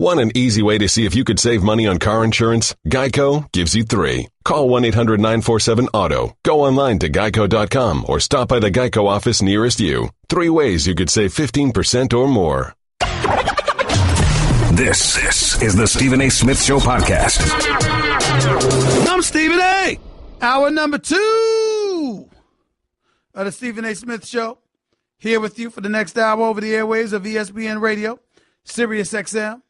Want an easy way to see if you could save money on car insurance? Geico gives you 3. Call 1-800-947-AUTO. Go online to geico.com or stop by the Geico office nearest you. 3 ways you could save 15% or more. This is the Stephen A. Smith Show podcast. I'm Stephen A. Hour number 2 of the Stephen A. Smith Show. Here with you for the next hour over the airwaves of ESPN Radio, Sirius XM,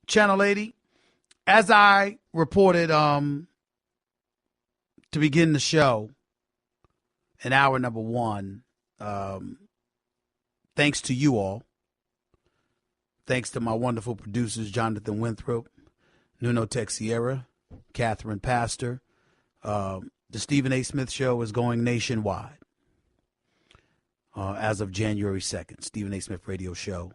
Channel 80. As I reported to begin the show in hour number 1, thanks to you all, thanks to my wonderful producers, Jonathan Winthrop, Nuno Texiera, Catherine Pastor, the Stephen A. Smith Show is going nationwide as of January 2nd, Stephen A. Smith Radio Show.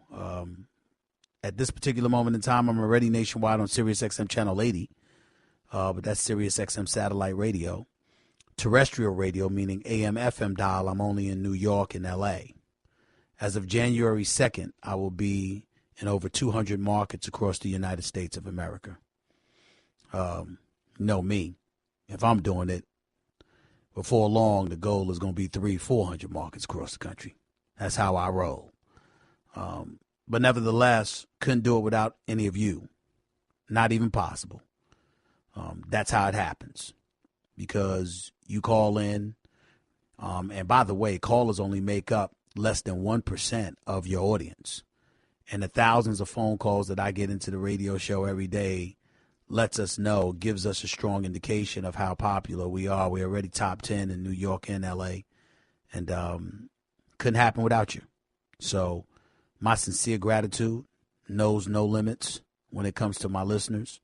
At this particular moment in time, I'm already nationwide on Sirius XM Channel 80, but that's Sirius XM Satellite Radio. Terrestrial radio, meaning AM, FM dial, I'm only in New York and L.A. As of January 2nd, I will be in over 200 markets across the United States of America. Know me. If I'm doing it, before long, the goal is going to be 300-400 markets across the country. That's how I roll. But nevertheless, couldn't do it without any of you. Not even possible. That's how it happens. Because you call in, and by the way, callers only make up less than 1% of your audience. And the thousands of phone calls that I get into the radio show every day lets us know, gives us a strong indication of how popular we are. We're already top 10 in New York and L.A. And couldn't happen without you. So my sincere gratitude knows no limits when it comes to my listeners.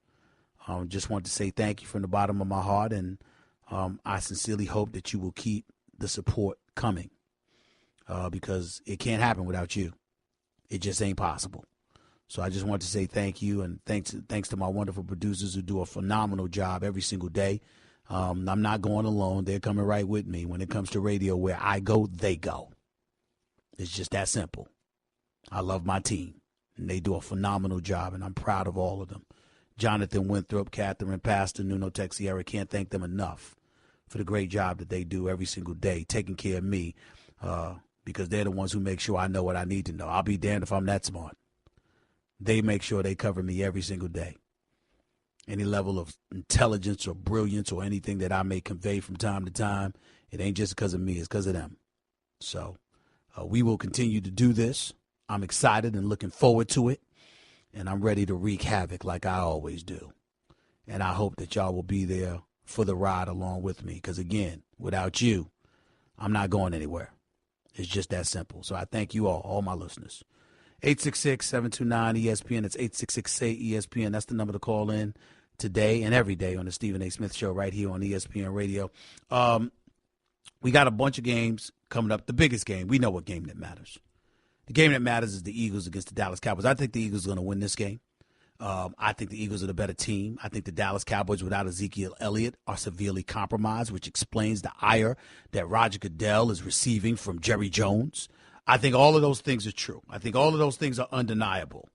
Just want to say thank you from the bottom of my heart, and I sincerely hope that you will keep the support coming because it can't happen without you. It just ain't possible. So I just want to say thank you, and thanks to my wonderful producers who do a phenomenal job every single day. I'm not going alone. They're coming right with me. When it comes to radio, where I go, they go. It's just that simple. I love my team, and they do a phenomenal job, and I'm proud of all of them. Jonathan Winthrop, Catherine Pastor, Nuno Texiera, can't thank them enough for the great job that they do every single day, taking care of me, because they're the ones who make sure I know what I need to know. I'll be damned if I'm that smart. They make sure they cover me every single day. Any level of intelligence or brilliance or anything that I may convey from time to time, it ain't just because of me, it's because of them. So we will continue to do this. I'm excited and looking forward to it, and I'm ready to wreak havoc like I always do. And I hope that y'all will be there for the ride along with me because, again, without you, I'm not going anywhere. It's just that simple. So I thank you all my listeners. 866-729-ESPN. It's 866-SAY-ESPN. That's the number to call in today and every day on the Stephen A. Smith Show right here on ESPN Radio. We got a bunch of games coming up. The biggest game, we know what game that matters. The game that matters is the Eagles against the Dallas Cowboys. I think the Eagles are going to win this game. I think the Eagles are the better team. I think the Dallas Cowboys without Ezekiel Elliott are severely compromised, which explains the ire that Roger Goodell is receiving from Jerry Jones. I think all of those things are true. I think all of those things are undeniable.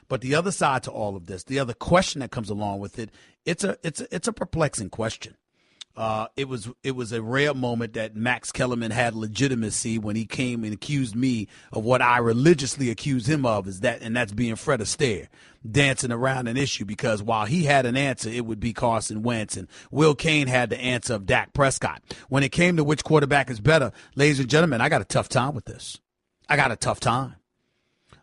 But the other side to all of this, the other question that comes along with it, it's a perplexing question. It was a rare moment that Max Kellerman had legitimacy when he came and accused me of what I religiously accuse him of, and that's being Fred Astaire, dancing around an issue, because while he had an answer, it would be Carson Wentz, and Will Cain had the answer of Dak Prescott. When it came to which quarterback is better, ladies and gentlemen, I got a tough time with this. I got a tough time.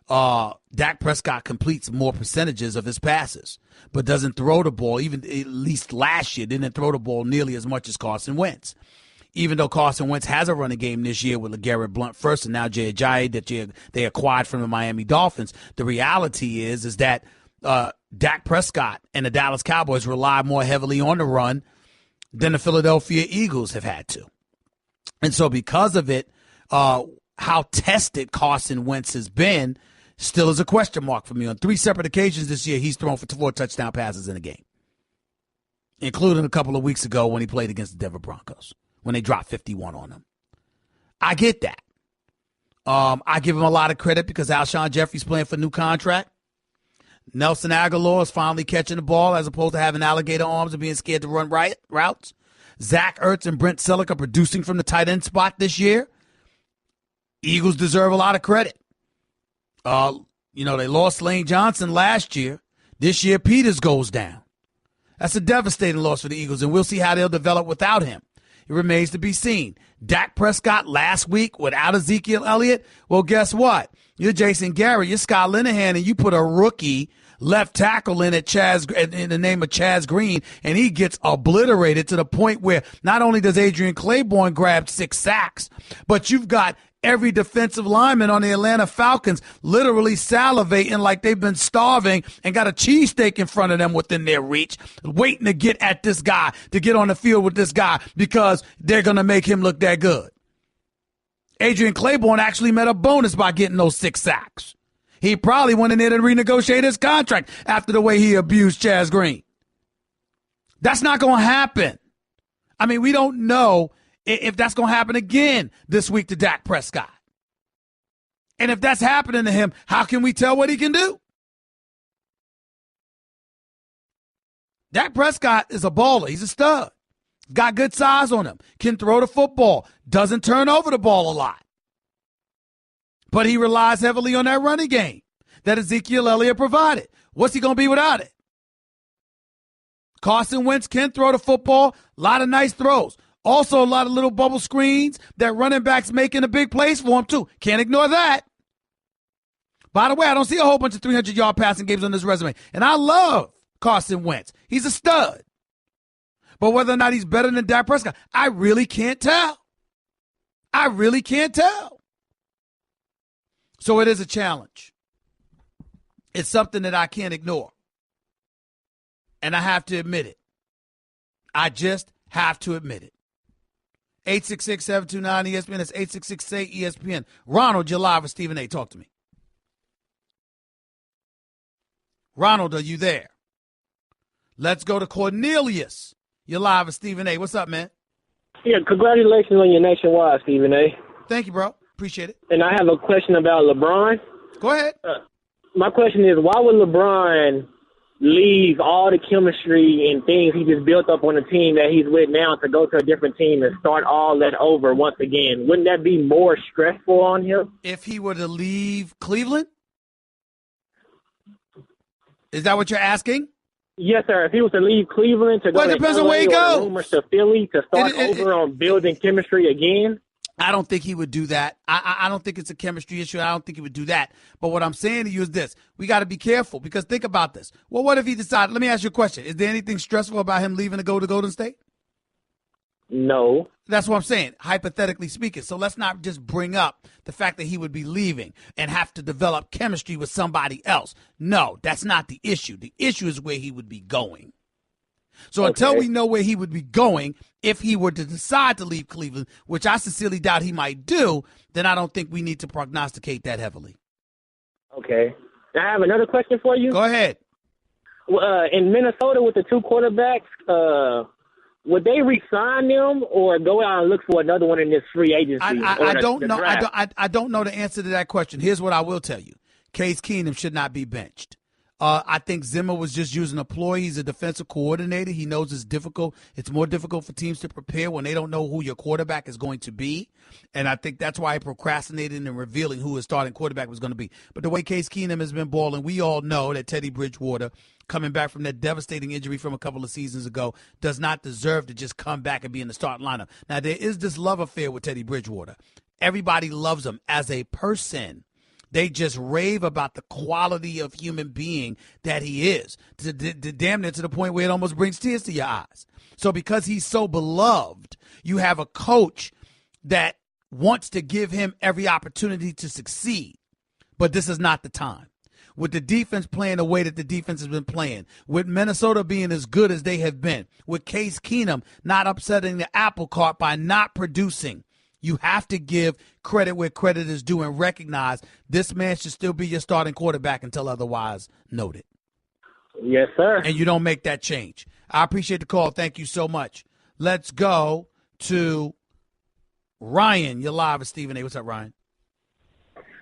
Dak Prescott completes more percentages of his passes, but doesn't throw the ball, even at least last year, didn't throw the ball nearly as much as Carson Wentz. Even though Carson Wentz has a running game this year with LeGarrette Blount first and now Jay Ajayi that they acquired from the Miami Dolphins, the reality is that Dak Prescott and the Dallas Cowboys rely more heavily on the run than the Philadelphia Eagles have had to. And so because of it, how tested Carson Wentz has been still is a question mark for me. On 3 separate occasions this year, he's thrown for 4 touchdown passes in a game, including a couple of weeks ago when he played against the Denver Broncos, when they dropped 51 on him. I get that. I give him a lot of credit because Alshon Jeffrey's playing for a new contract. Nelson Aguilar is finally catching the ball as opposed to having alligator arms and being scared to run routes. Zach Ertz and Brent Selleck are producing from the tight end spot this year. Eagles deserve a lot of credit. They lost Lane Johnson last year. This year, Peters goes down. That's a devastating loss for the Eagles, and we'll see how they'll develop without him. It remains to be seen. Dak Prescott last week without Ezekiel Elliott. Well, guess what? You're Jason Garrett, you're Scott Linehan, and you put a rookie left tackle in the name of Chaz Green, and he gets obliterated to the point where not only does Adrian Claiborne grab 6 sacks, but you've got every defensive lineman on the Atlanta Falcons literally salivating like they've been starving and got a cheesesteak in front of them within their reach, waiting to get at this guy, to get on the field with this guy because they're going to make him look that good. Adrian Claiborne actually met a bonus by getting those 6 sacks. He probably went in there to renegotiate his contract after the way he abused Chaz Green. That's not going to happen. I mean, we don't know if that's going to happen again this week to Dak Prescott. And if that's happening to him, how can we tell what he can do? Dak Prescott is a baller. He's a stud. Got good size on him. Can throw the football. Doesn't turn over the ball a lot. But he relies heavily on that running game that Ezekiel Elliott provided. What's he going to be without it? Carson Wentz can throw the football. A lot of nice throws. Also, a lot of little bubble screens that running backs making a big plays for him, too. Can't ignore that. By the way, I don't see a whole bunch of 300-yard passing games on this resume. And I love Carson Wentz. He's a stud. But whether or not he's better than Dak Prescott, I really can't tell. I really can't tell. So it is a challenge. It's something that I can't ignore. And I have to admit it. I just have to admit it. 866-729-ESPN. That's 866-SAY-ESPN. Ronald, you're live with Stephen A. Talk to me. Ronald, are you there? Let's go to Cornelius. You're live with Stephen A. What's up, man? Yeah, congratulations on your nationwide, Stephen A. Thank you, bro. Appreciate it. And I have a question about LeBron. Go ahead. My question is, why would LeBron leave all the chemistry and things he just built up on the team that he's with now to go to a different team and start all that over once again? Wouldn't that be more stressful on him? If he were to leave Cleveland? Is that what you're asking? Yes, sir. If he was to leave Cleveland to go well, it depends on where he goes. Rumors to Philly to start over on building chemistry again? I don't think he would do that. I don't think it's a chemistry issue. I don't think he would do that. But what I'm saying to you is this. We got to be careful because think about this. Well, what if he decided, let me ask you a question. Is there anything stressful about him leaving to go to Golden State? No. That's what I'm saying, hypothetically speaking. So let's not just bring up the fact that he would be leaving and have to develop chemistry with somebody else. No, that's not the issue. The issue is where he would be going. So until we know where he would be going, if he were to decide to leave Cleveland, which I sincerely doubt he might do, then I don't think we need to prognosticate that heavily. Okay. I have another question for you. Go ahead. In Minnesota with the 2 quarterbacks, would they re-sign them or go out and look for another one in this free agency? I don't know. I don't know the answer to that question. Here's what I will tell you. Case Keenum should not be benched. I think Zimmer was just using a ploy. He's a defensive coordinator. He knows it's difficult. It's more difficult for teams to prepare when they don't know who your quarterback is going to be. And I think that's why he procrastinated in revealing who his starting quarterback was going to be. But the way Case Keenum has been balling, we all know that Teddy Bridgewater, coming back from that devastating injury from a couple of seasons ago, does not deserve to just come back and be in the starting lineup. Now, there is this love affair with Teddy Bridgewater. Everybody loves him as a person. They just rave about the quality of human being that he is, damn near to the point where it almost brings tears to your eyes. So because he's so beloved, you have a coach that wants to give him every opportunity to succeed. But this is not the time. With the defense playing the way that the defense has been playing, with Minnesota being as good as they have been, with Case Keenum not upsetting the apple cart by not producing, you have to give credit where credit is due and recognize this man should still be your starting quarterback until otherwise noted. Yes, sir. And you don't make that change. I appreciate the call. Thank you so much. Let's go to Ryan. You're live with Stephen A. What's up, Ryan?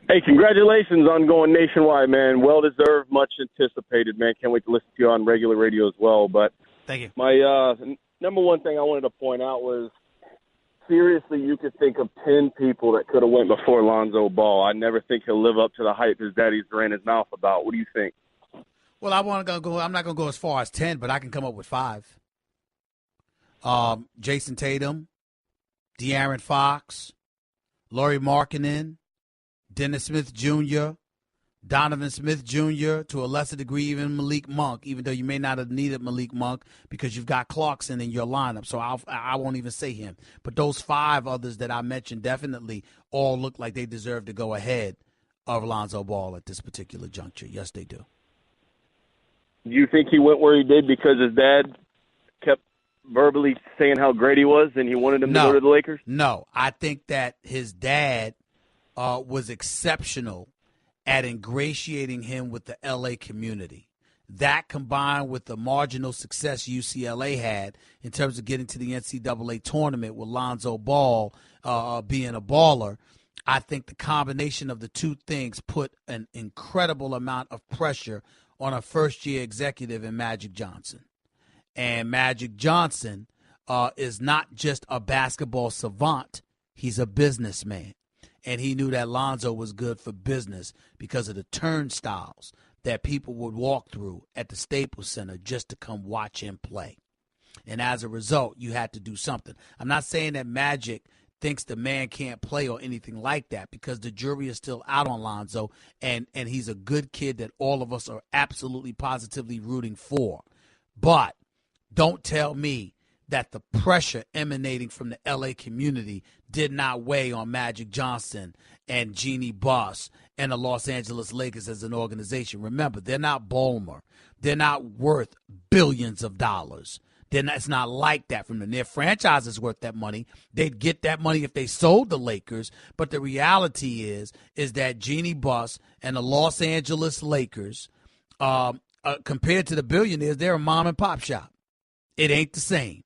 Hey, congratulations on going nationwide, man. Well-deserved, much anticipated, man. Can't wait to listen to you on regular radio as well. But thank you. My number one thing I wanted to point out was, seriously, you could think of 10 people that could have went before Lonzo Ball. I never think he'll live up to the hype his daddy's ran his mouth about. What do you think? Well, I'm not going to go as far as 10, but I can come up with 5. Jason Tatum, De'Aaron Fox, Lauri Markkanen, Dennis Smith Jr., Donovan Smith Jr., to a lesser degree even Malik Monk, even though you may not have needed Malik Monk because you've got Clarkson in your lineup. So I won't even say him. But those 5 others that I mentioned definitely all look like they deserve to go ahead of Lonzo Ball at this particular juncture. Yes, they do. Do you think he went where he did because his dad kept verbally saying how great he was and he wanted him to go to the Lakers? No, I think that his dad was exceptional at ingratiating him with the L.A. community. That combined with the marginal success UCLA had in terms of getting to the NCAA tournament with Lonzo Ball being a baller, I think the combination of the two things put an incredible amount of pressure on a first-year executive in Magic Johnson. And Magic Johnson is not just a basketball savant. He's a businessman. And he knew that Lonzo was good for business because of the turnstiles that people would walk through at the Staples Center just to come watch him play. And as a result, you had to do something. I'm not saying that Magic thinks the man can't play or anything like that, because the jury is still out on Lonzo, and he's a good kid that all of us are absolutely positively rooting for. But don't tell me that the pressure emanating from the L.A. community did not weigh on Magic Johnson and Jeannie Buss and the Los Angeles Lakers as an organization. Remember, they're not Ballmer. They're not worth billions of dollars. It's not like that from them. Their franchise is worth that money. They'd get that money if they sold the Lakers. But the reality is that Jeannie Buss and the Los Angeles Lakers, compared to the billionaires, they're a mom and pop shop. It ain't the same.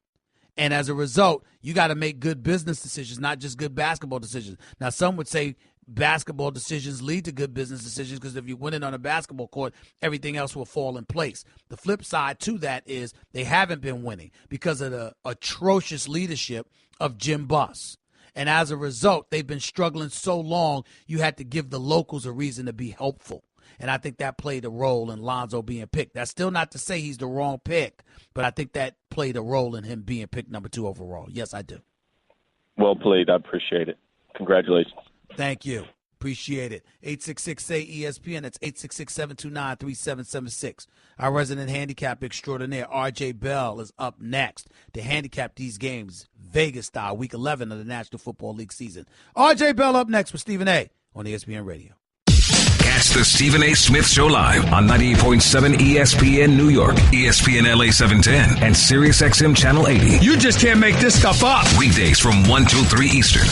And as a result, you got to make good business decisions, not just good basketball decisions. Now, some would say basketball decisions lead to good business decisions because if you win it on a basketball court, everything else will fall in place. The flip side to that is they haven't been winning because of the atrocious leadership of Jim Buss. And as a result, they've been struggling so long, you had to give the locals a reason to be helpful. And I think that played a role in Lonzo being picked. That's still not to say he's the wrong pick, but I think that played a role in him being picked number 2 overall. Yes, I do. Well played. I appreciate it. Congratulations. Thank you. Appreciate it. 866-SAY-ESPN. That's 866-729-3776. Our resident handicap extraordinaire, R.J. Bell, is up next to handicap these games Vegas style, Week 11 of the National Football League season. R.J. Bell up next with Stephen A. on ESPN Radio. Catch the Stephen A. Smith Show live on 98.7 ESPN New York, ESPN LA 710, and SiriusXM Channel 80. You just can't make this stuff up. Weekdays from 1 till 3 Eastern.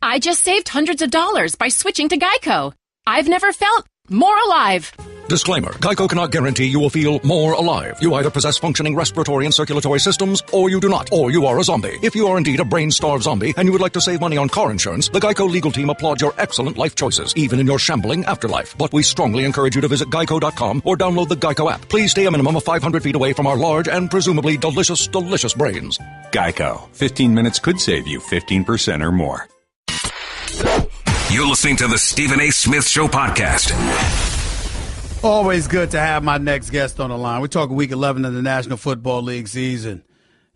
I just saved hundreds of dollars by switching to Geico. I've never felt more alive. Disclaimer. Geico cannot guarantee you will feel more alive. You either possess functioning respiratory and circulatory systems, or you do not, or you are a zombie. If you are indeed a brain-starved zombie and you would like to save money on car insurance, the Geico legal team applauds your excellent life choices, even in your shambling afterlife. But we strongly encourage you to visit geico.com or download the Geico app. Please stay a minimum of 500 feet away from our large and presumably delicious, delicious brains. Geico. 15 minutes could save you 15% or more. You're listening to the Stephen A. Smith Show podcast. Always good to have my next guest on the line. We're talking Week 11 of the National Football League season,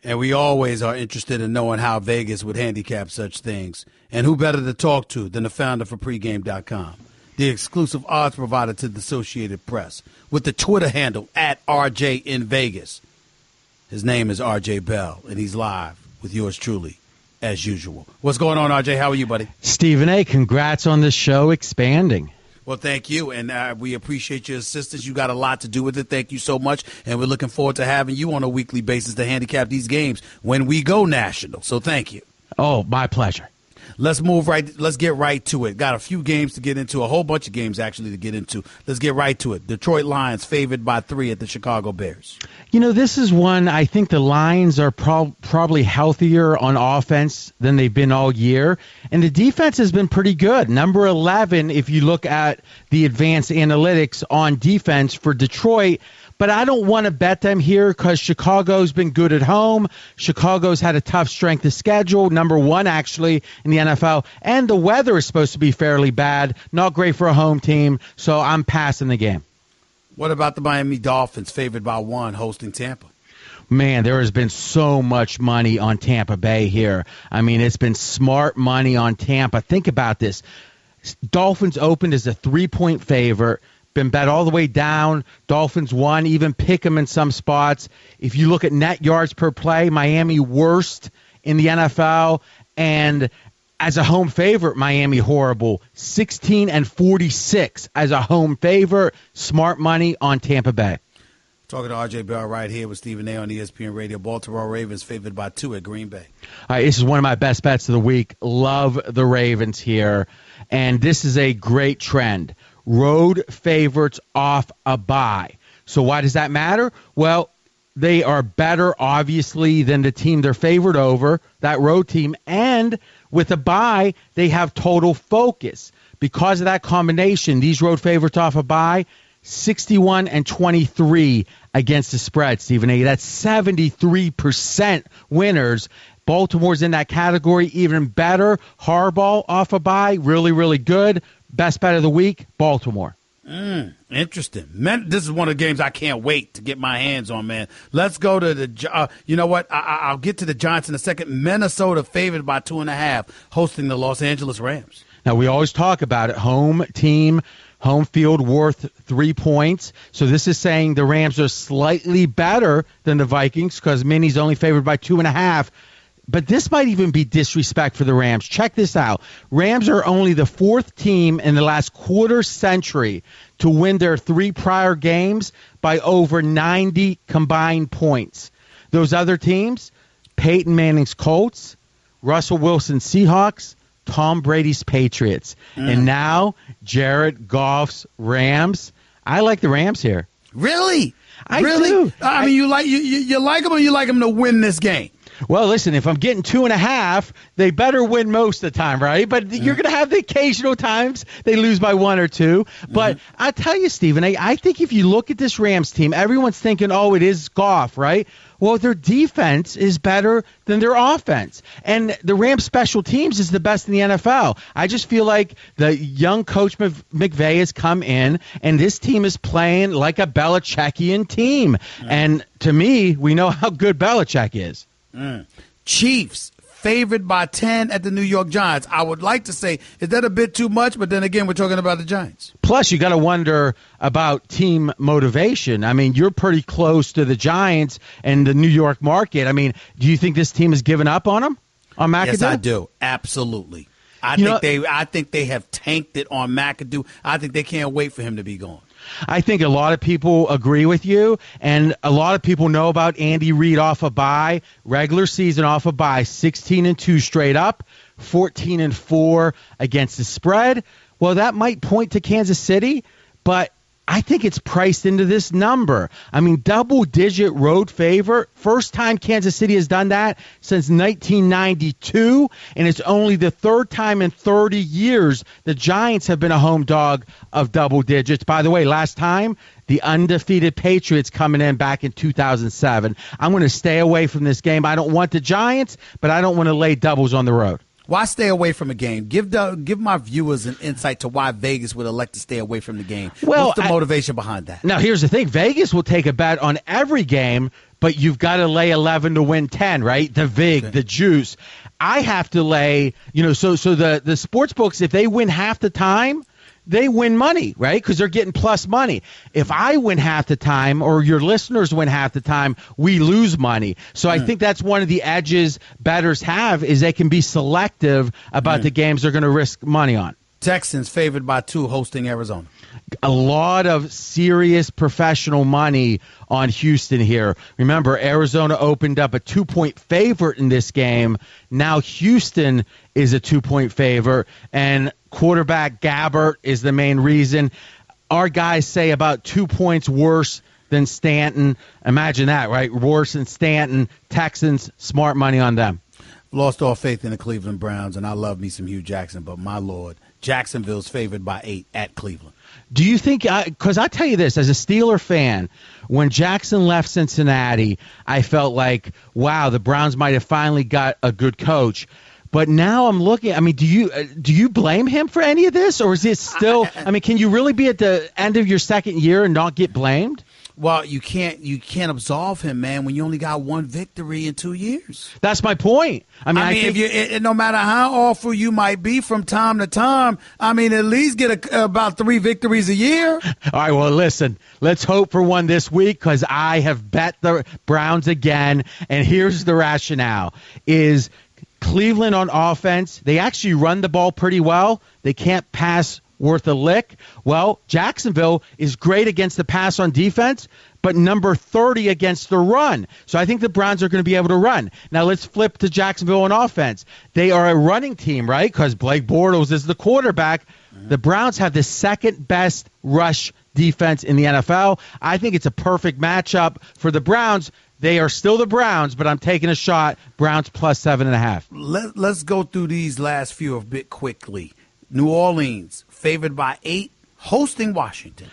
and we always are interested in knowing how Vegas would handicap such things. And who better to talk to than the founder for pregame.com, the exclusive odds provider to the Associated Press, with the Twitter handle at RJ in Vegas. His name is RJ Bell, and he's live with yours truly, as usual. What's going on, RJ? How are you, buddy? Stephen A., congrats on the show expanding. Well, thank you, and we appreciate your assistance. You got a lot to do with it. Thank you so much, and we're looking forward to having you on a weekly basis to handicap these games when we go national. So thank you. Oh, my pleasure. Let's move right. Let's get right to it. Got a few games to get into, a whole bunch of games actually to get into. Let's get right to it. Detroit Lions favored by 3 at the Chicago Bears. You know, this is one I think the Lions are probably healthier on offense than they've been all year. And the defense has been pretty good. Number 11, if you look at the advanced analytics on defense for Detroit. But I don't want to bet them here because Chicago's been good at home. Chicago's had a tough strength of schedule, number 1 actually in the NFL. And the weather is supposed to be fairly bad, not great for a home team. So I'm passing the game. What about the Miami Dolphins favored by 1 hosting Tampa? Man, there has been so much money on Tampa Bay here. I mean, it's been smart money on Tampa. Think about this. Dolphins opened as a 3-point favorite. Been bet all the way down. Dolphins won, even pick them in some spots. If you look at net yards per play, Miami worst in the NFL. And as a home favorite, Miami horrible. 16-46 as a home favorite. Smart money on Tampa Bay. Talking to RJ Bell right here with Stephen A. on ESPN Radio. Baltimore Ravens favored by 2 at Green Bay. All right, this is one of my best bets of the week. Love the Ravens here. And this is a great trend. Road favorites off a bye. So why does that matter? Well, they are better, obviously, than the team they're favored over, that road team. And with a bye, they have total focus. Because of that combination, these road favorites off a bye, 61-23 against the spread, Stephen A. That's 73% winners. Baltimore's in that category, even better. Harbaugh off a bye, really, really good. Best bet of the week, Baltimore. Interesting. This is one of the games I can't wait to get my hands on, man. Let's go to the you know what? I'll get to the Giants in a second. Minnesota favored by 2.5, hosting the Los Angeles Rams. Now, we always talk about it. Home team, home field worth 3 points. So this is saying the Rams are slightly better than the Vikings because Minnie's only favored by 2.5. But this might even be disrespect for the Rams. Check this out. Rams are only the 4th team in the last quarter century to win their 3 prior games by over 90 combined points. Those other teams, Peyton Manning's Colts, Russell Wilson's Seahawks, Tom Brady's Patriots. And now Jared Goff's Rams. I like the Rams here. Really? I do. Do. I mean, you like them or you like them to win this game? Well, listen, if I'm getting 2.5, they better win most of the time, right? But you're going to have the occasional times they lose by 1 or 2. But I tell you, Stephen, I think if you look at this Rams team, everyone's thinking, oh, it is Goff, right? Well, their defense is better than their offense. And the Rams special teams is the best in the NFL. I just feel like the young coach McVay has come in, and this team is playing like a Belichickian team. And to me, we know how good Belichick is. Chiefs favored by 10 at the New York Giants. I would like to say, is that a bit too much? But then again, we're talking about the Giants. Plus, you got to wonder about team motivation. I mean, you're pretty close to the Giants and the New York market. I mean, do you think this team has given up on them? On McAdoo? Yes, I do. Absolutely. I think they have tanked it on McAdoo. I think they can't wait for him to be gone. I think a lot of people agree with you, and a lot of people know about Andy Reid off a bye, regular season off a bye, 16-2 straight up, 14-4 against the spread. Well, that might point to Kansas City, but I think it's priced into this number. I mean, double-digit road favor. First time Kansas City has done that since 1992, and it's only the 3rd time in 30 years the Giants have been a home dog of double digits. By the way, last time, the undefeated Patriots coming in back in 2007. I'm going to stay away from this game. I don't want the Giants, but I don't want to lay doubles on the road. Why stay away from a game? Give my viewers an insight to why Vegas would elect to stay away from the game. Well, what's the motivation behind that? Now, here's the thing. Vegas will take a bet on every game, but you've got to lay 11 to win 10, right? The vig, the juice. I have to lay, so the sports books, if they win half the time, they win money, right? Because they're getting plus money. If I win half the time or your listeners win half the time, we lose money. So I think that's one of the edges bettors have is they can be selective about the games they're going to risk money on. Texans favored by 2 hosting Arizona. A lot of serious professional money on Houston here. Remember, Arizona opened up a 2-point favorite in this game. Now Houston is a 2-point favorite, and quarterback Gabbert is the main reason. Our guys say about 2 points worse than Stanton. Imagine that, right? Worse than Stanton. Texans, smart money on them. Lost all faith in the Cleveland Browns, and I love me some Hugh Jackson, but my Lord, Jacksonville's favored by 8 at Cleveland. Do you think, because I tell you this, as a Steeler fan, when Jackson left Cincinnati, I felt like, wow, the Browns might have finally got a good coach. But now I'm looking, I mean, do you blame him for any of this? Or is it still, I mean, can you really be at the end of your second year and not get blamed? Well, you can't absolve him, man, when you only got 1 victory in 2 years. That's my point. I mean, if no matter how awful you might be from time to time, I mean, at least get about 3 victories a year. All right, well, listen, let's hope for one this week because I have bet the Browns again, and here's the rationale, is Cleveland on offense, they actually run the ball pretty well. They can't pass worth a lick. Well, Jacksonville is great against the pass on defense, but number 30 against the run. So I think the Browns are going to be able to run. Now let's flip to Jacksonville on offense. They are a running team, right? Because Blake Bortles is the quarterback. The Browns have the second best rush defense in the NFL. I think it's a perfect matchup for the Browns. They are still the Browns, but I'm taking a shot. Browns plus 7.5. Let's go through these last few a bit quickly. New Orleans favored by 8, hosting Washington.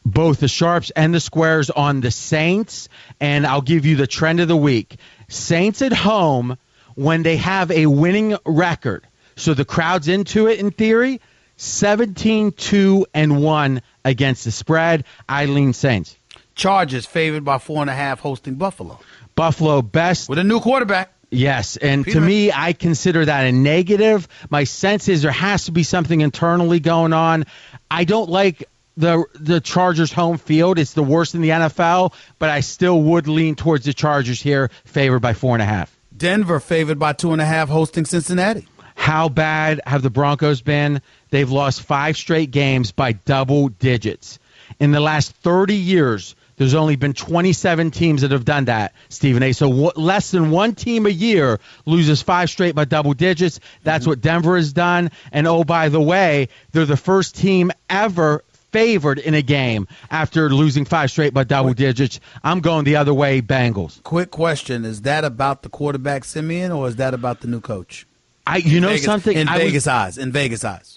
Both the sharps and the squares on the Saints, and I'll give you the trend of the week. Saints at home, when they have a winning record, so the crowd's into it in theory, 17-2-1 against the spread. I lean Saints. Chargers favored by 4.5, hosting Buffalo. Buffalo best. With a new quarterback. Yes, and Peter. To me, I consider that a negative. My sense is there has to be something internally going on. I don't like the Chargers' home field. It's the worst in the NFL, but I still would lean towards the Chargers here, favored by 4.5. Denver favored by 2.5, hosting Cincinnati. How bad have the Broncos been? They've lost 5 straight games by double digits. In the last 30 years, there's only been 27 teams that have done that, Stephen A. So less than one team a year loses 5 straight by double digits. That's what Denver has done. And, oh, by the way, they're the first team ever favored in a game after losing 5 straight by double digits. I'm going the other way, Bengals. Quick question. Is that about the quarterback, Simeon, or is that about the new coach? In Vegas eyes.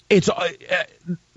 It's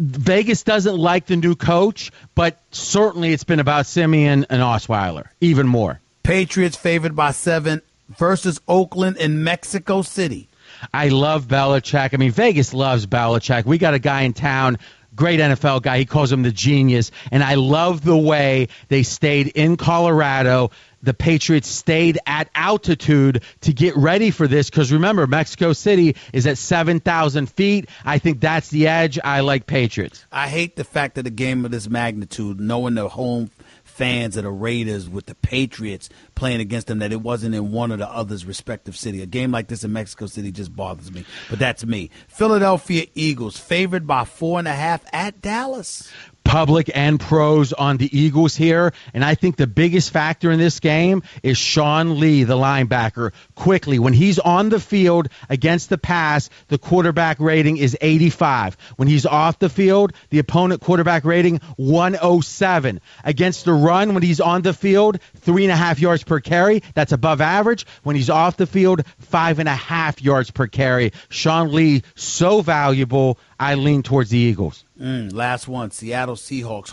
Vegas doesn't like the new coach, but certainly it's been about Simeon and Osweiler, even more. Patriots favored by 7 versus Oakland in Mexico City. I love Belichick. I mean, Vegas loves Belichick. We got a guy in town, great NFL guy. He calls him the genius. And I love the way they stayed in Colorado. The Patriots stayed at altitude to get ready for this because, remember, Mexico City is at 7,000 feet. I think that's the edge. I like Patriots. I hate the fact that a game of this magnitude, knowing the home fans of the Raiders with the Patriots playing against them, that it wasn't in one of the other's respective city. A game like this in Mexico City just bothers me, but that's me. Philadelphia Eagles favored by 4.5 at Dallas. Public and pros on the Eagles here, and I think the biggest factor in this game is Sean Lee, the linebacker. Quickly, when he's on the field against the pass, the quarterback rating is 85. When he's off the field, the opponent quarterback rating 107. Against the run, when he's on the field, 3.5 yards per carry. That's above average. When he's off the field, 5.5 yards per carry. Sean Lee, so valuable. I lean towards the Eagles. Last one, Seattle Seahawks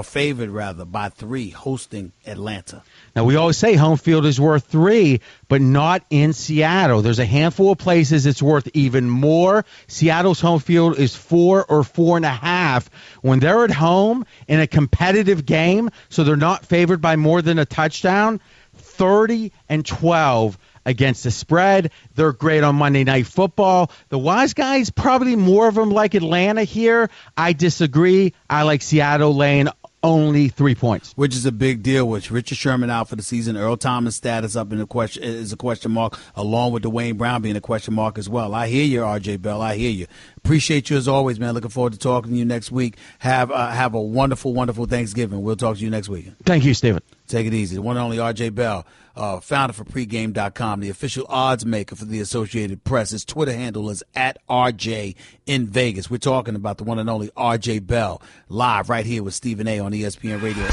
favored by 3, hosting Atlanta. Now, we always say home field is worth 3, but not in Seattle. There's a handful of places it's worth even more. Seattle's home field is 4 or 4.5. When they're at home in a competitive game, so they're not favored by more than a touchdown, 30-12 against the spread. They're great on Monday Night Football. The wise guys, probably more of them like Atlanta here. I disagree. I like Seattle laying only 3 points. Which is a big deal, which Richard Sherman out for the season. Earl Thomas' status up in the question is a question mark, along with Dwayne Brown being a question mark as well. I hear you, R.J. Bell. I hear you. Appreciate you as always, man. Looking forward to talking to you next week. Have a wonderful, wonderful Thanksgiving. We'll talk to you next week. Thank you, Stephen. Take it easy. The one and only R.J. Bell, founder for pregame.com, the official odds maker for the Associated Press. His Twitter handle is @RJ in Vegas. We're talking about the one and only R.J. Bell live right here with Stephen A. on ESPN Radio.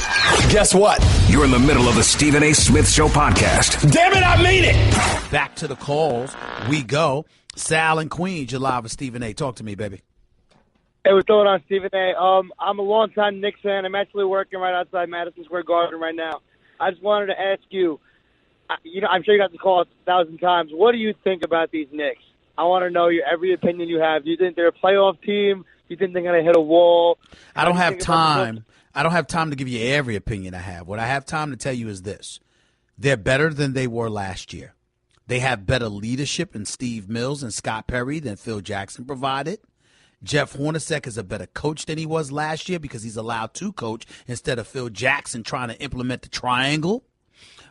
Guess what? You're in the middle of the Stephen A. Smith Show podcast. Damn it, I mean it! Back to the calls we go. Sal and Queens, you're live with Stephen A. Talk to me, baby. Hey, what's going on, Stephen A? I'm a longtime Knicks fan. I'm actually working right outside Madison Square Garden right now. I just wanted to ask you, I'm sure you got the call 1,000 times. What do you think about these Knicks? I want to know every opinion you have. Do you think they're a playoff team? Do you think they're going to hit a wall? I don't have time. I don't have time to give you every opinion I have. What I have time to tell you is this. They're better than they were last year. They have better leadership in Steve Mills and Scott Perry than Phil Jackson provided. Jeff Hornacek is a better coach than he was last year because he's allowed to coach instead of Phil Jackson trying to implement the triangle.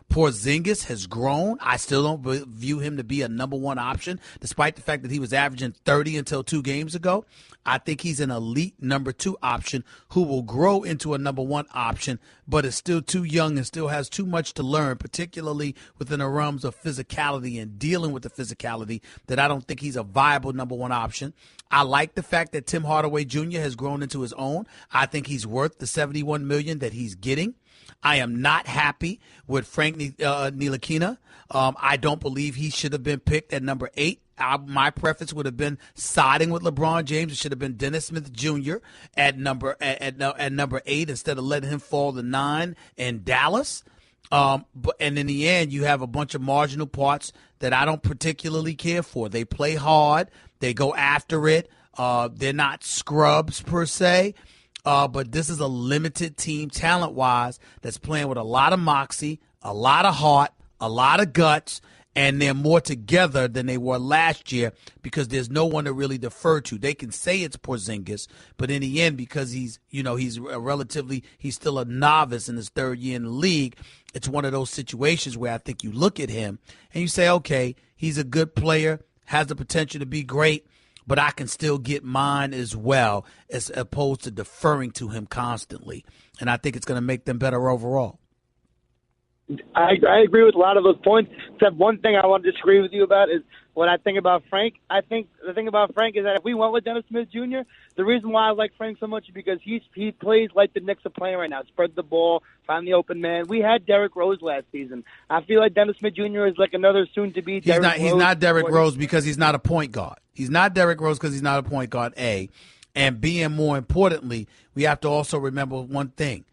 Porzingis has grown. I still don't view him to be a number one option, despite the fact that he was averaging 30 until 2 games ago. I think he's an elite number 2 option who will grow into a number 1 option, but is still too young and still has too much to learn, particularly within the realms of physicality and dealing with the physicality, that I don't think he's a viable number 1 option. I like the fact that Tim Hardaway Jr. has grown into his own. I think he's worth the $71 million that he's getting. I am not happy with Frank Ntilikina. I don't believe he should have been picked at number 8. My preference would have been siding with LeBron James. It should have been Dennis Smith Jr. at number 8 instead of letting him fall to 9 in Dallas. And in the end, you have a bunch of marginal parts that I don't particularly care for. They play hard. They go after it. They're not scrubs per se. But this is a limited team talent-wise that's playing with a lot of moxie, a lot of heart, a lot of guts, and they're more together than they were last year because there's no one to really defer to. They can say it's Porzingis, but in the end, because he's still a novice in his 3rd year in the league, it's one of those situations where I think you look at him and you say, okay, he's a good player, has the potential to be great, but I can still get mine as well, as opposed to deferring to him constantly. And I think it's going to make them better overall. I agree with a lot of those points, except one thing I want to disagree with you about is when I think about Frank. I think the thing about Frank is that if we went with Dennis Smith Jr., the reason why I like Frank so much is because he plays like the Knicks are playing right now. Spread the ball, find the open man. We had Derrick Rose last season. I feel like Dennis Smith Jr. is like another soon-to-be Derrick Rose. He's not Derrick Rose because he's not a point guard. He's not Derrick Rose because he's not a point guard, A. And B, and more importantly, we have to also remember one thing.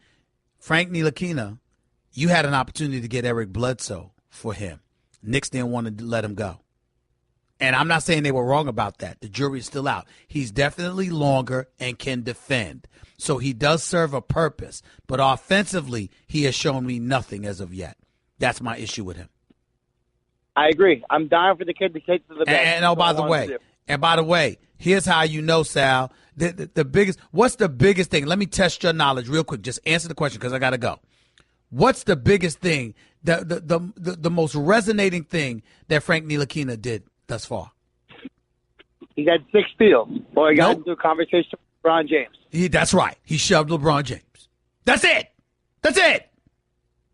Frank Ntilikina, you had an opportunity to get Eric Bledsoe for him. Knicks didn't want to let him go. And I'm not saying they were wrong about that. The jury's still out. He's definitely longer and can defend. So he does serve a purpose. But offensively, he has shown me nothing as of yet. That's my issue with him. I agree. I'm dying for the kid to take to the bench. And by the way, here's how you know, Sal. What's the biggest thing? Let me test your knowledge real quick. Just answer the question because I got to go. What's the biggest thing, the most resonating thing that Frank Ntilikina did thus far? He got 6 steals. Or he got into a conversation with LeBron James. That's right. He shoved LeBron James. That's it.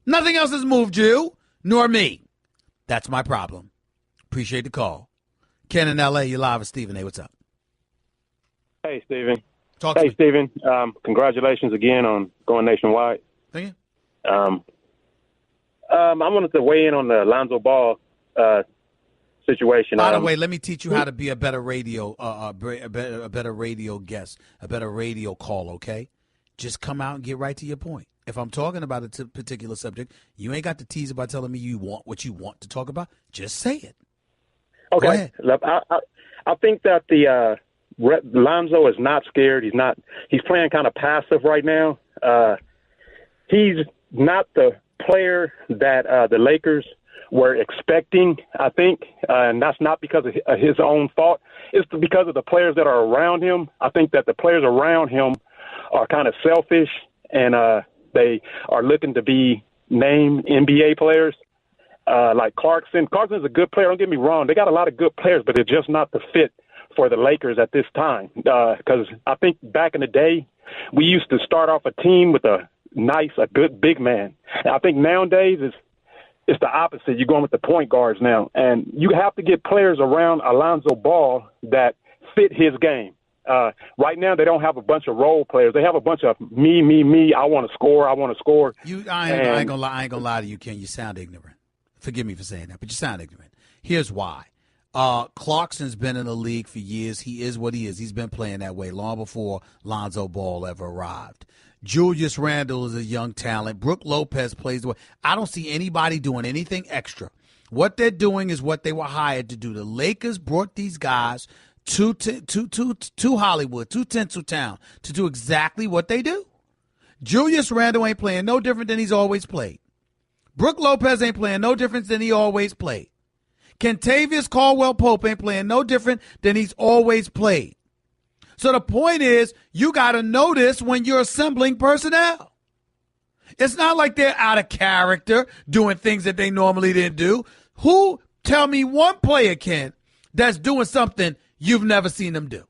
Nothing else has moved you, nor me. That's my problem. Appreciate the call. Ken in L.A., you're live with Stephen A. What's up? Hey, Stephen. Talk to me. Stephen. Congratulations again on going nationwide. Thank you. I wanted to weigh in on the Lonzo Ball situation. By the way, let me teach you how to be a better radio, a better radio guest, a better radio call. Okay, just come out and get right to your point. If I'm talking about a particular subject, you ain't got to tease about telling me you want what you want to talk about. Just say it. Okay. Go ahead. I think that the Lonzo is not scared. He's playing kind of passive right now. He's not the player that the Lakers were expecting, I think, and that's not because of his own fault. It's because of the players that are around him. I think that the players around him are kind of selfish, and they are looking to be named NBA players like Clarkson. Clarkson's a good player. Don't get me wrong. They got a lot of good players, but it's just not the fit for the Lakers at this time. Because I think back in the day, we used to start off a team with a good big man. I think nowadays it's the opposite. You're going with the point guards now. And you have to get players around Lonzo Ball that fit his game. Right now, they don't have a bunch of role players. They have a bunch of me. I want to score. I ain't gonna lie to you, Ken. You sound ignorant. Forgive me for saying that, but you sound ignorant. Here's why. Clarkson's been in the league for years. He is what he is. He's been playing that way long before Lonzo Ball ever arrived. Julius Randle is a young talent. Brook Lopez plays the way. I don't see anybody doing anything extra. What they're doing is what they were hired to do. The Lakers brought these guys to Hollywood, to Tinseltown, to do exactly what they do. Julius Randle ain't playing no different than he's always played. Brook Lopez ain't playing no different than he always played. Kentavious Caldwell-Pope ain't playing no different than he's always played. So the point is, you got to notice when you're assembling personnel. It's not like they're out of character doing things that they normally didn't do. Tell me one player, Ken, that's doing something you've never seen them do.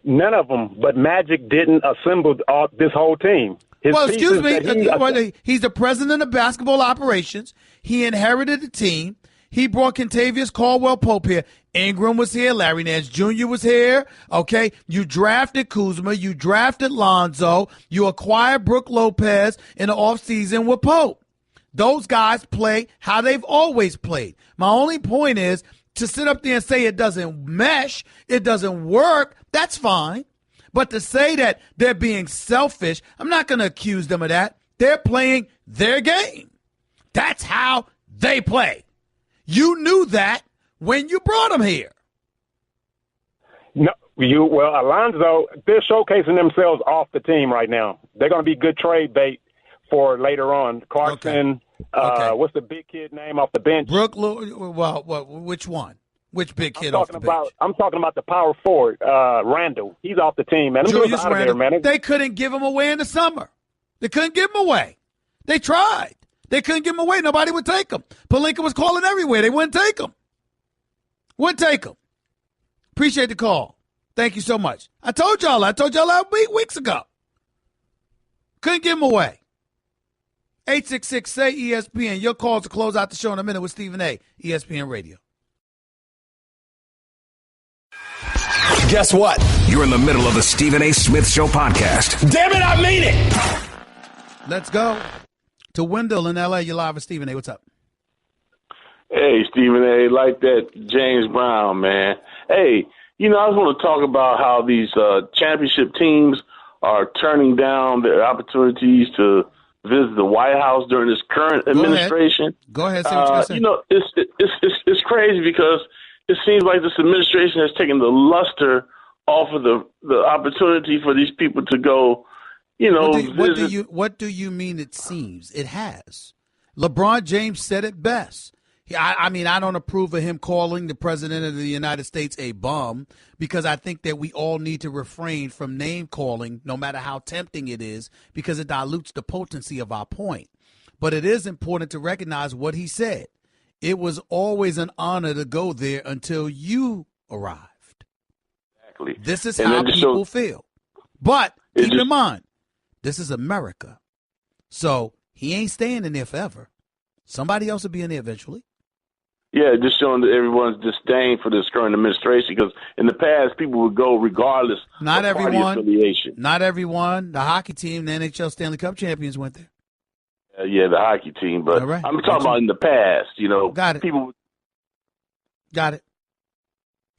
None of them, but Magic didn't assemble this whole team. Well, excuse me. He's the president of basketball operations. He inherited the team. He brought Kentavious Caldwell-Pope here. Ingram was here. Larry Nance Jr. was here. Okay. You drafted Kuzma. You drafted Lonzo. You acquired Brook Lopez in the offseason with Pope. Those guys play how they've always played. My only point is to sit up there and say it doesn't mesh, it doesn't work, that's fine. But to say that they're being selfish, I'm not going to accuse them of that. They're playing their game. That's how they play. You knew that when you brought them here. No, Alonzo, they're showcasing themselves off the team right now. They're going to be good trade bait for later on. Clarkson, what's the big kid name off the bench? Which one? Which big kid off the bench? I'm talking about the power forward, Randall. He's off the team, man. Julius Randle. Man. They couldn't give him away in the summer. They couldn't give him away. They tried. They couldn't give him away. Nobody would take him. Pelinka was calling everywhere. They wouldn't take him. Wouldn't take him. Appreciate the call. Thank you so much. I told y'all that weeks ago. Couldn't give him away. 866-SAY-ESPN. Your calls to close out the show in a minute with Stephen A. ESPN Radio. Guess what? You're in the middle of the Stephen A. Smith Show podcast. Damn it, I mean it! Let's go to Wendell in L.A. You're live with Stephen A. What's up? Hey, Stephen A. Like that James Brown, man. Hey, I just want to talk about how these championship teams are turning down their opportunities to visit the White House during this current administration. Go ahead. Say what you're going to say. It's crazy because it seems like this administration has taken the luster off of the opportunity for these people to go, What do you mean it seems? It has. LeBron James said it best. I don't approve of him calling the president of the United States a bum because I think that we all need to refrain from name calling, no matter how tempting it is, because it dilutes the potency of our point. But it is important to recognize what he said. It was always an honor to go there until you arrived. Exactly. This is how people feel. But keep in mind, this is America. So he ain't staying in there forever. Somebody else will be in there eventually. Yeah, just showing everyone's disdain for this current administration because in the past, people would go regardless of party affiliation. Not everyone. The hockey team, the NHL Stanley Cup champions went there. Yeah, the hockey team. But right. I'm talking about in the past, Got it. People. Got it.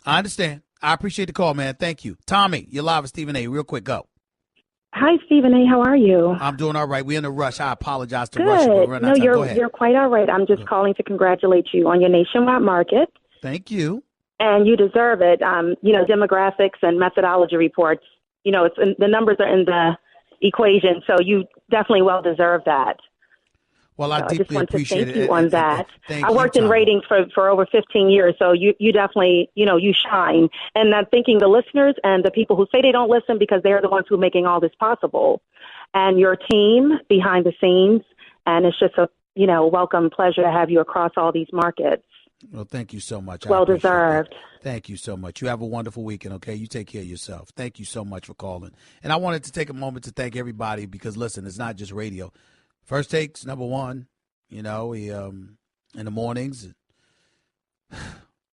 I understand. I appreciate the call, man. Thank you. Tommy, you're live with Stephen A. Real quick, go. Hi, Stephen A. How are you? I'm doing all right. We're in a rush. I apologize to Good. rush you. No, you're quite all right. I'm just calling to congratulate you on your nationwide market. Thank you. And you deserve it. Demographics and methodology reports, the numbers are in the equation, so you definitely well deserve that. Well, I deeply just want appreciate to thank you on that. I worked in ratings for over 15 years, so you definitely, you shine. And I'm thanking the listeners and the people who say they don't listen because they're the ones who are making all this possible. And your team behind the scenes, and it's just a, welcome pleasure to have you across all these markets. Well, thank you so much. Well deserved. Thank you so much. You have a wonderful weekend, okay? You take care of yourself. Thank you so much for calling. And I wanted to take a moment to thank everybody because, listen, it's not just radio. First Takes, number one, we in the mornings,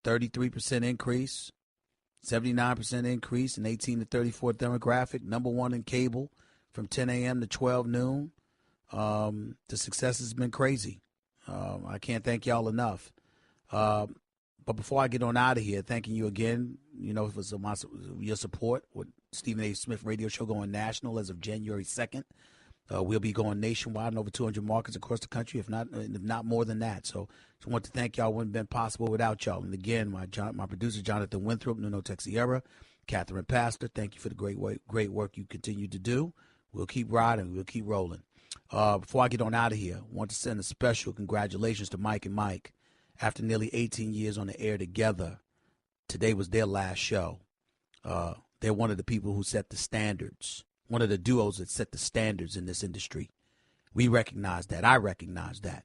33% increase, 79% increase in 18 to 34 demographic, number one in cable from 10 a.m. to 12 noon. The success has been crazy. I can't thank y'all enough. But before I get on out of here, thanking you again, for your support with Stephen A. Smith Radio Show going national as of January 2nd. We'll be going nationwide in over 200 markets across the country, if not more than that. So I want to thank y'all. It wouldn't have been possible without y'all. And again, my producer, Jonathan Winthrop, Nuno Texiera, Catherine Pastor, thank you for the great work you continue to do. We'll keep riding. We'll keep rolling. Before I get on out of here, I want to send a special congratulations to Mike and Mike. After nearly 18 years on the air together, today was their last show. They're one of the people who set the standards, one of the duos that set the standards in this industry. We recognize that. I recognize that.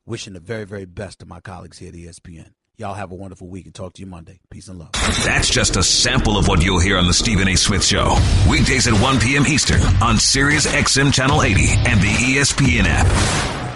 Wishing the very, very best to my colleagues here at ESPN. Y'all have a wonderful week and talk to you Monday. Peace and love. That's just a sample of what you'll hear on the Stephen A. Smith Show. Weekdays at 1 p.m. Eastern on Sirius XM Channel 80 and the ESPN app.